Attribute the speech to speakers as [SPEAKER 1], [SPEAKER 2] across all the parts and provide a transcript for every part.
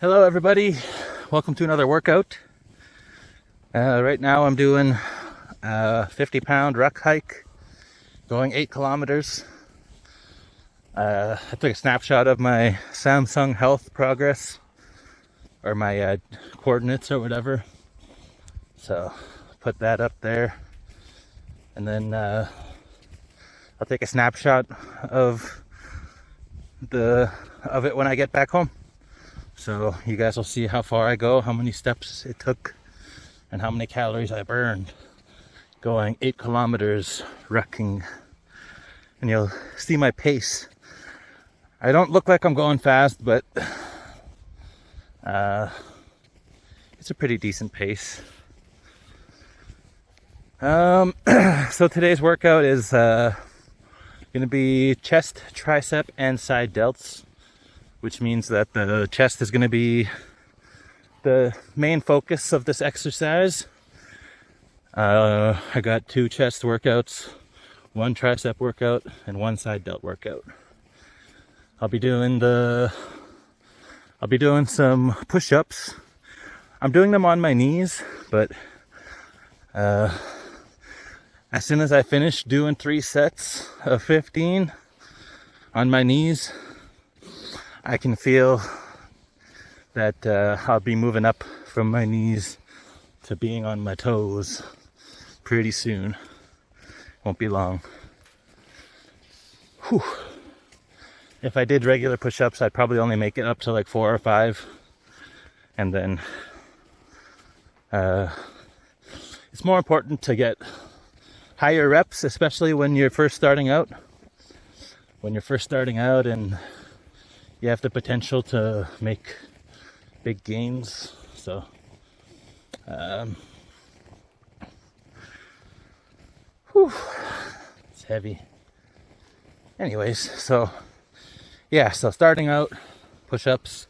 [SPEAKER 1] Hello everybody, welcome to another workout. Right now I'm doing a 50-pound ruck hike, going 8 kilometers. I took a snapshot of my Samsung Health progress, or my coordinates or whatever. So put that up there, and then I'll take a snapshot of it when I get back home. So you guys will see how far I go, how many steps it took, and how many calories I burned going 8 kilometers rucking. And you'll see my pace. I don't look like I'm going fast, but it's a pretty decent pace. So today's workout is going to be chest, tricep, and side delts, which means that the chest is going to be the main focus of this exercise. I got 2 chest workouts, 1 tricep workout, and 1 side delt workout. I'll be doing some push-ups. I'm doing them on my knees, but as soon as I finish doing 3 sets of 15 on my knees, I can feel that I'll be moving up from my knees to being on my toes pretty soon. Won't be long. Whew. If I did regular push-ups, I'd probably only make it up to like 4 or 5. And then it's more important to get higher reps, especially when you're first starting out. When you're first starting out and you have the potential to make big gains. So it's heavy. Anyways, so starting out, push-ups.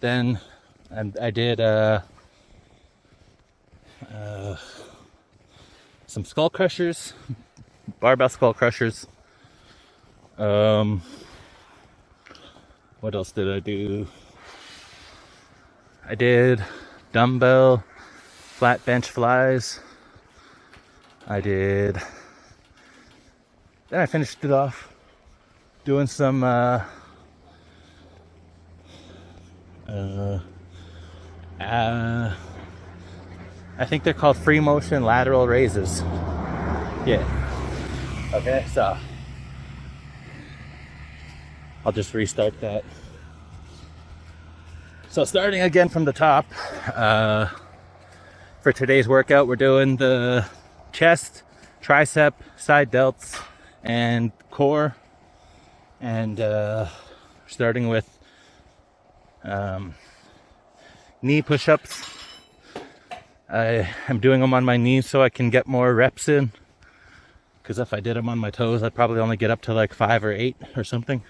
[SPEAKER 1] Then I did some skull crushers, barbell skull crushers. What else did I do? I did dumbbell flat bench flies. Then I finished it off doing some I think they're called free motion lateral raises. Yeah. Okay, so I'll just restart that. So starting again from the top, for today's workout, we're doing the chest, tricep, side delts, and core. And starting with knee push-ups. I am doing them on my knees so I can get more reps in. Because if I did them on my toes, I'd probably only get up to like 5 or 8 or something.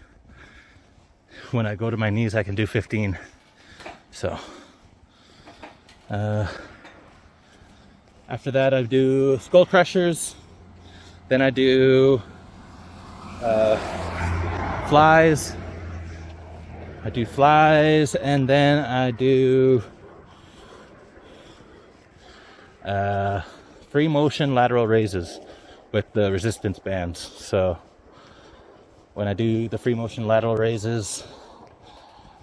[SPEAKER 1] When I go to my knees, I can do 15. So after that, I do skull crushers. Then I do flies. And then I do free motion lateral raises with the resistance bands. So when I do the free motion lateral raises,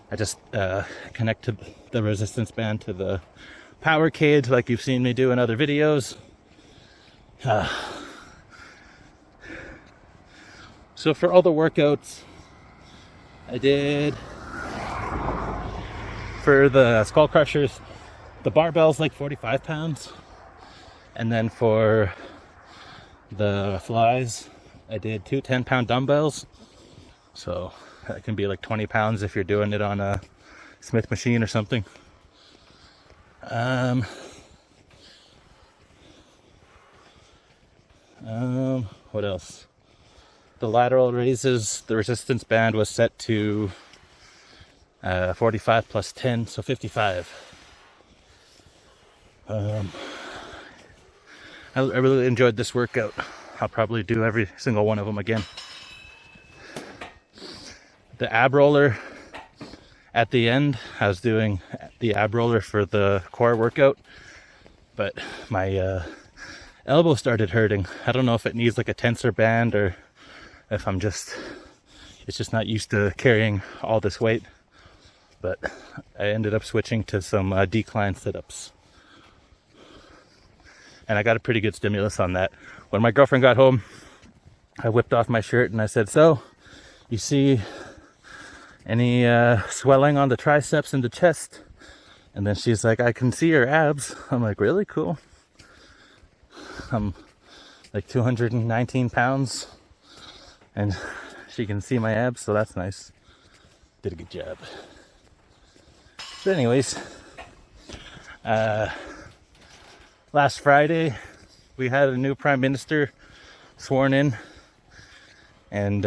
[SPEAKER 1] I just connect to the resistance band to the power cage like you've seen me do in other videos. So for all the workouts I did, for the skull crushers, the barbell's like 45 pounds. And then for the flies, I did 2 10-pound dumbbells. So that can be like 20 pounds if you're doing it on a Smith machine or something. What else? The lateral raises, the resistance band was set to 45 plus 10, so 55. I really enjoyed this workout. I'll probably do every single one of them again. The ab roller at the end, I was doing the ab roller for the core workout, but my elbow started hurting. I don't know if it needs like a tensor band or if it's just not used to carrying all this weight. But I ended up switching to some decline sit-ups. And I got a pretty good stimulus on that. When my girlfriend got home, I whipped off my shirt and I said, "So, you see any swelling on the triceps and the chest?" And then she's like, "I can see your abs." I'm like, "Really? Cool." I'm like 219 pounds and she can see my abs, so that's nice. Did a good job. But anyways, last Friday we had a new prime minister sworn in, and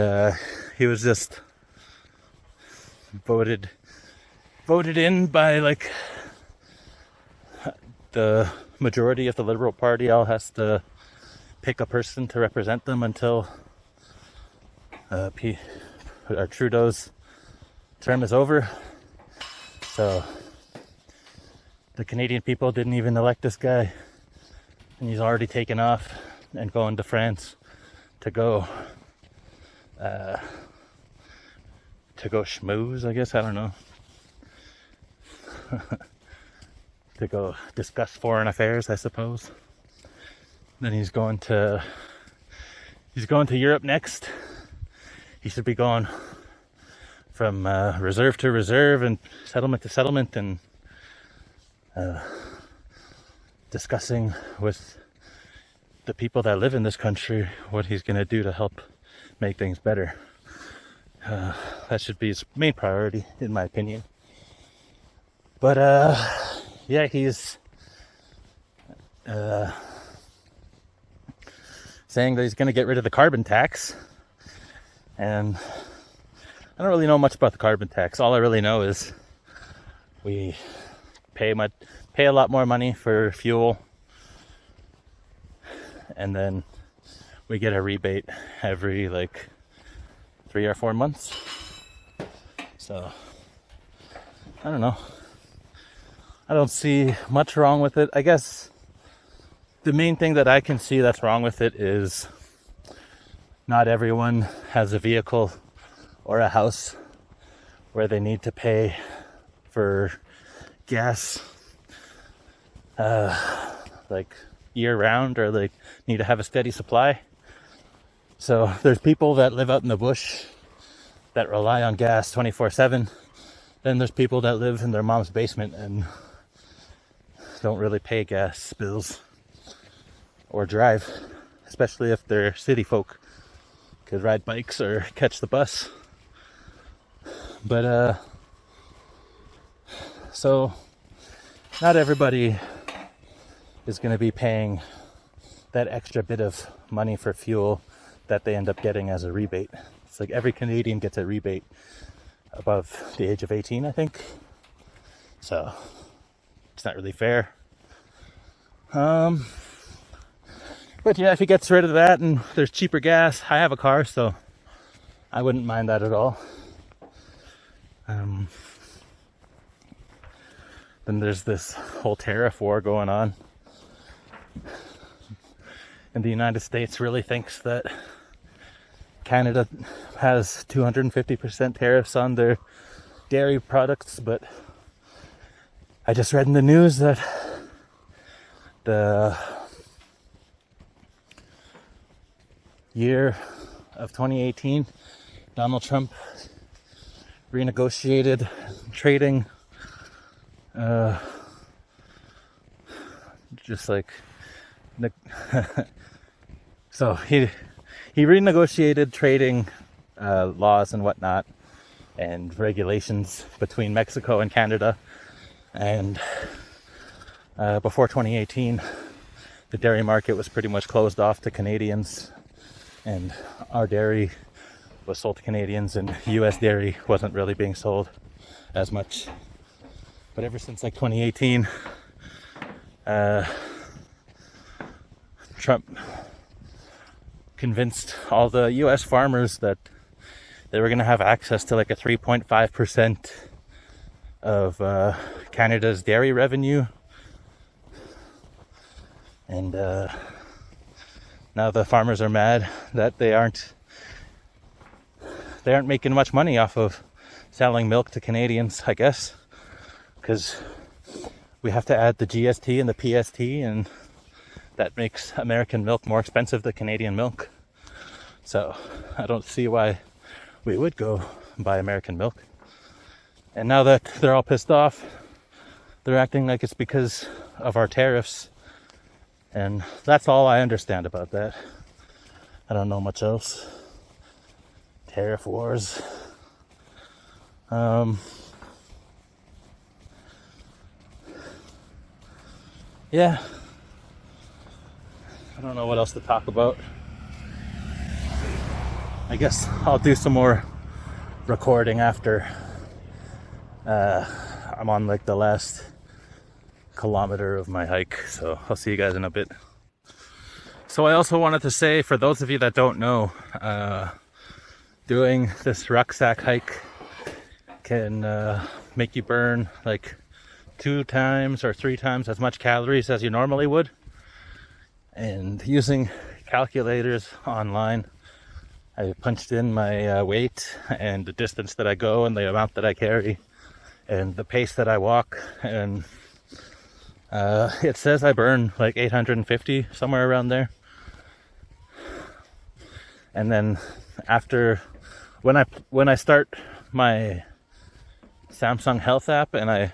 [SPEAKER 1] he was just voted in by like the majority of the Liberal Party. All has to pick a person to represent them until Trudeau's term is over. So the Canadian people didn't even elect this guy, and he's already taken off and going to France to go schmooze, I guess, I don't know. To go discuss foreign affairs, I suppose. Then he's going to Europe next. He should be going from reserve to reserve and settlement to settlement, and discussing with the people that live in this country what he's going to do to help make things better. That should be his main priority, in my opinion. But yeah, he's saying that he's going to get rid of the carbon tax. And I don't really know much about the carbon tax. All I really know is we pay a lot more money for fuel, and then we get a rebate every like 3 or 4 months. So I don't know. I don't see much wrong with it. I guess the main thing that I can see that's wrong with it is not everyone has a vehicle or a house where they need to pay for gas like year round, or like need to have a steady supply. So there's people that live out in the bush that rely on gas 24/7. Then there's people that live in their mom's basement and don't really pay gas bills or drive, especially if they're city folk, could ride bikes or catch the bus. But so not everybody is going to be paying that extra bit of money for fuel that they end up getting as a rebate. It's like every Canadian gets a rebate above the age of 18, I think. So it's not really fair. But yeah, if he gets rid of that and there's cheaper gas, I have a car, so I wouldn't mind that at all. Then there's this whole tariff war going on. And the United States really thinks that Canada has 250% tariffs on their dairy products, but I just read in the news that the year of 2018, Donald Trump renegotiated trading, just like so he renegotiated trading laws and whatnot and regulations between Mexico and Canada. And before 2018, the dairy market was pretty much closed off to Canadians, and our dairy was sold to Canadians, and US dairy wasn't really being sold as much. But ever since like 2018, Trump convinced all the US farmers that they were going to have access to like a 3.5% of Canada's dairy revenue. And now the farmers are mad that they aren't making much money off of selling milk to Canadians, I guess, because we have to add the GST and the PST, and that makes American milk more expensive than Canadian milk. So I don't see why we would go buy American milk. And now that they're all pissed off, they're acting like it's because of our tariffs. And that's all I understand about that. I don't know much else. Tariff wars. Yeah. I don't know what else to talk about. I guess I'll do some more recording after I'm on like the last kilometer of my hike. So I'll see you guys in a bit. So I also wanted to say, for those of you that don't know, doing this rucksack hike can make you burn like 2 times or 3 times as much calories as you normally would. And using calculators online, I punched in my weight and the distance that I go and the amount that I carry and the pace that I walk, and it says I burn like 850, somewhere around there. And then after, when I start my Samsung Health app and I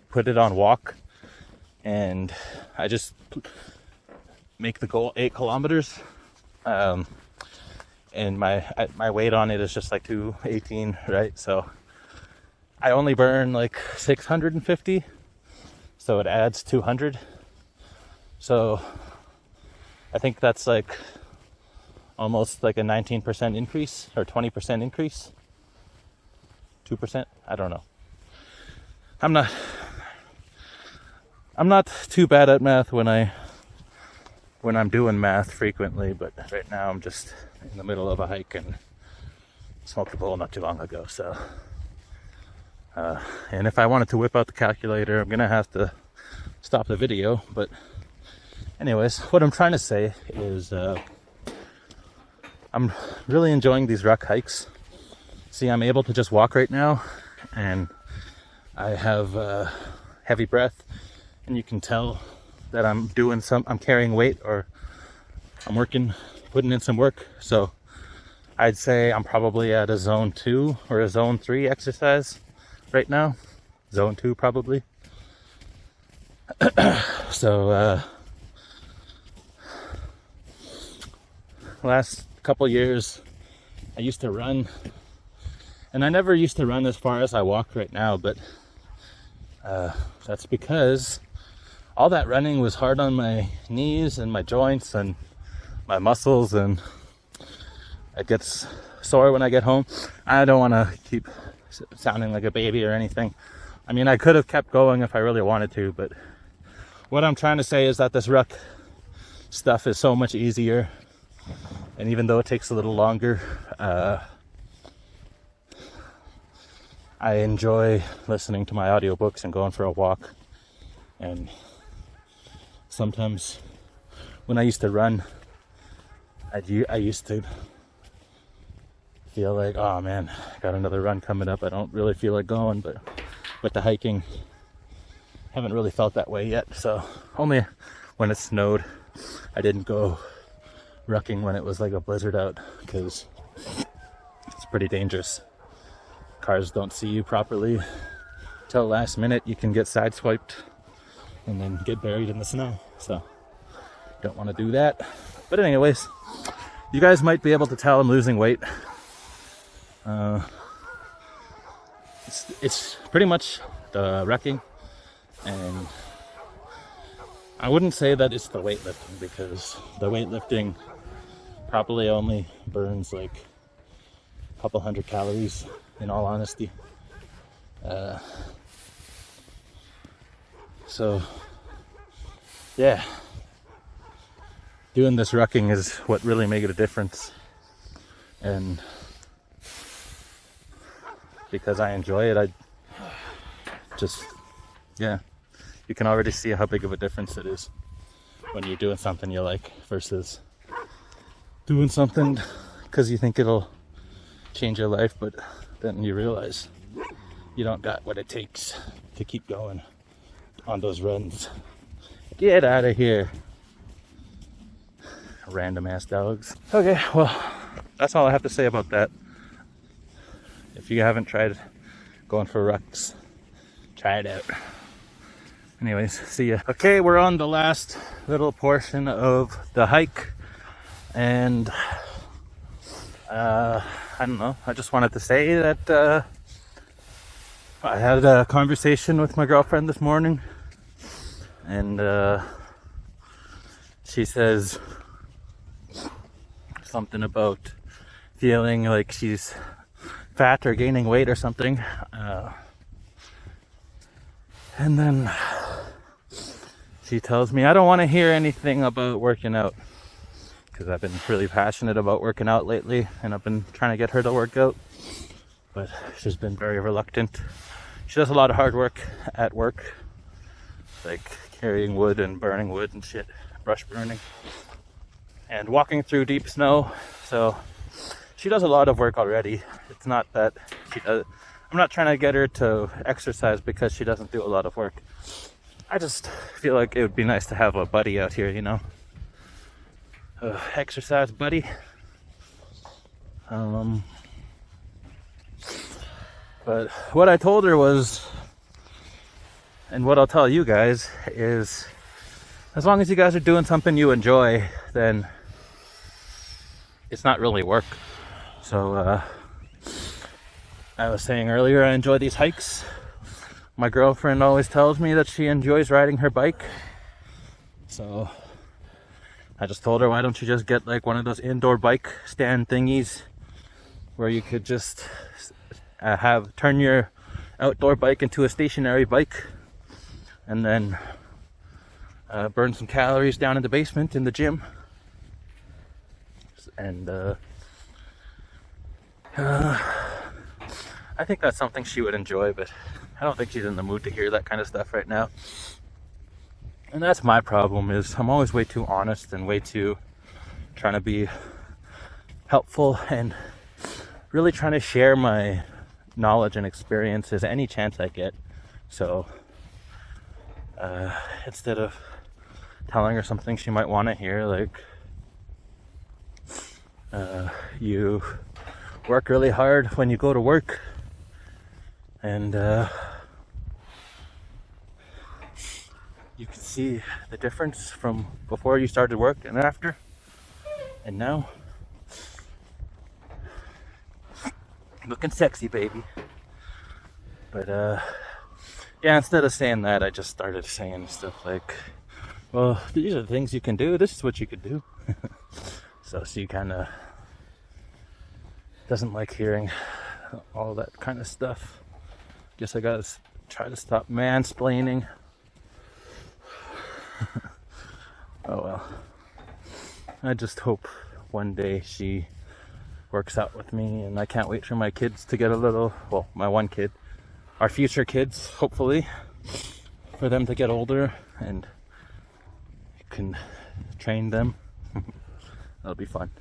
[SPEAKER 1] put it on walk, and I just make the goal 8 kilometers, and my weight on it is just like 218, right? So I only burn like 650, so it adds 200. So I think that's like almost like a 19% increase or 20% increase. 2%, I don't know. I'm not too bad at math when I'm doing math frequently, but right now I'm just in the middle of a hike and smoked a bowl not too long ago. So, and if I wanted to whip out the calculator, I'm gonna have to stop the video. But anyways, what I'm trying to say is I'm really enjoying these ruck hikes. See, I'm able to just walk right now, and I have heavy breath, and you can tell that I'm carrying weight, or I'm putting in some work. So I'd say I'm probably at a zone 2 or a zone 3 exercise right now. Zone 2 probably. So last couple years I used to run, and I never used to run as far as I walk right now, but that's because all that running was hard on my knees and my joints and my muscles, and it gets sore when I get home. I don't want to keep sounding like a baby or anything. I mean, I could have kept going if I really wanted to, but what I'm trying to say is that this ruck stuff is so much easier, and even though it takes a little longer, I enjoy listening to my audiobooks and going for a walk. And sometimes when I used to run, I used to feel like, oh man, I got another run coming up, I don't really feel like going. But with the hiking, I haven't really felt that way yet. So only when it snowed. I didn't go rucking when it was like a blizzard out, because it's pretty dangerous. Cars don't see you properly till last minute. You can get sideswiped and then get buried in the snow. So don't want to do that. But anyways, you guys might be able to tell I'm losing weight. It's pretty much the wrecking, and I wouldn't say that it's the weightlifting, because the weightlifting probably only burns like a couple hundred calories, in all honesty. So yeah, doing this rucking is what really made a difference, and because I enjoy it, just, yeah, you can already see how big of a difference it is when you're doing something you like versus doing something because you think it'll change your life, but then you realize you don't got what it takes to keep going on those runs. Get out of here, random ass dogs. Okay, well, that's all I have to say about that. If you haven't tried going for rucks, try it out. Anyways, see ya. Okay, we're on the last little portion of the hike, and I don't know, I just wanted to say that I had a conversation with my girlfriend this morning, and she says something about feeling like she's fat or gaining weight or something, and then she tells me I don't want to hear anything about working out, because I've been really passionate about working out lately, and I've been trying to get her to work out, but she's been very reluctant. She does a lot of hard work at work, like carrying wood and burning wood and shit, brush burning, and walking through deep snow, so she does a lot of work already. It's not that she does. I'm not trying to get her to exercise because she doesn't do a lot of work. I just feel like it would be nice to have a buddy out here, you know? Exercise buddy. But what I told her was, and what I'll tell you guys is, as long as you guys are doing something you enjoy, then it's not really work. So I was saying earlier, I enjoy these hikes. My girlfriend always tells me that she enjoys riding her bike, so I just told her, why don't you just get like one of those indoor bike stand thingies where you could just turn your outdoor bike into a stationary bike, and then burn some calories down in the basement in the gym. And I think that's something she would enjoy, but I don't think she's in the mood to hear that kind of stuff right now. And that's my problem, is I'm always way too honest and way too trying to be helpful and really trying to share my knowledge and experiences any chance I get. So instead of telling her something she might want to hear, like, you work really hard when you go to work, and you can see the difference from before you started work and after, and now looking sexy, baby. But yeah, instead of saying that, I just started saying stuff like, well, these are the things you can do, this is what you could do. So she kind of doesn't like hearing all that kind of stuff. Guess I gotta try to stop mansplaining. Oh well. I just hope one day she works out with me, and I can't wait for my kids to get a little, well, my one kid, our future kids, hopefully, for them to get older and you can train them. That'll be fun.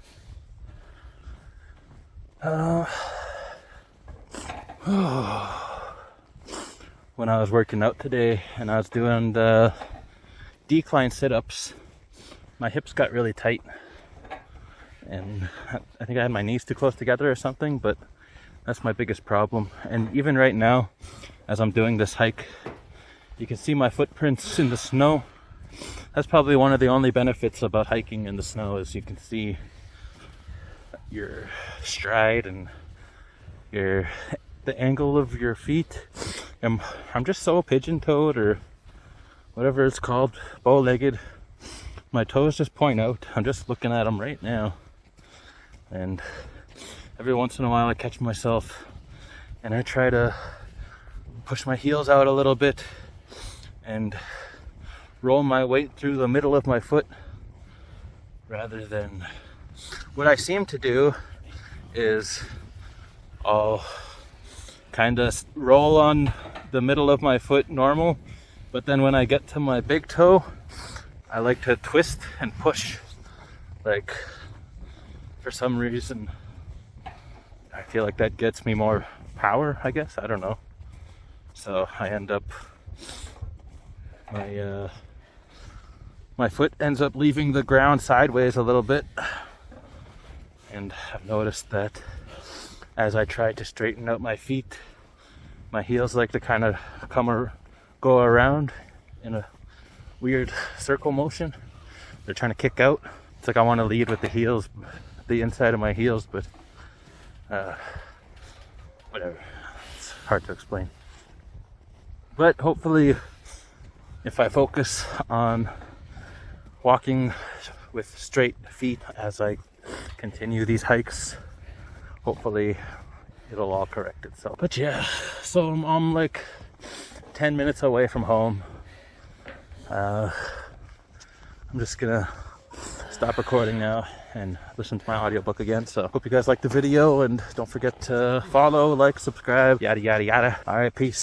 [SPEAKER 1] When I was working out today and I was doing the decline sit-ups, my hips got really tight, and I think I had my knees too close together or something, but that's my biggest problem. And even right now, as I'm doing this hike, you can see my footprints in the snow. That's probably one of the only benefits about hiking in the snow, is you can see your stride and the angle of your feet. I'm just so pigeon-toed, or whatever it's called, bow-legged. My toes just point out. I'm just looking at them right now, and every once in a while I catch myself and I try to push my heels out a little bit and roll my weight through the middle of my foot, rather than what I seem to do is I'll kind of roll on the middle of my foot normal, but then when I get to my big toe, I like to twist and push. Like, for some reason, I feel like that gets me more power, I guess. I don't know. So I end up, my foot ends up leaving the ground sideways a little bit. And I've noticed that as I try to straighten out my feet, my heels like to kind of go around in a weird circle motion. They're trying to kick out. It's like I want to lead with the heels, the inside of my heels, but whatever. It's hard to explain. But hopefully, if I focus on walking with straight feet as I continue these hikes, hopefully it'll all correct itself. But yeah, so I'm like 10 minutes away from home. I'm just gonna stop recording now and listen to my audiobook again. So hope you guys liked the video, and don't forget to follow, like, subscribe, yada yada yada. All right, peace.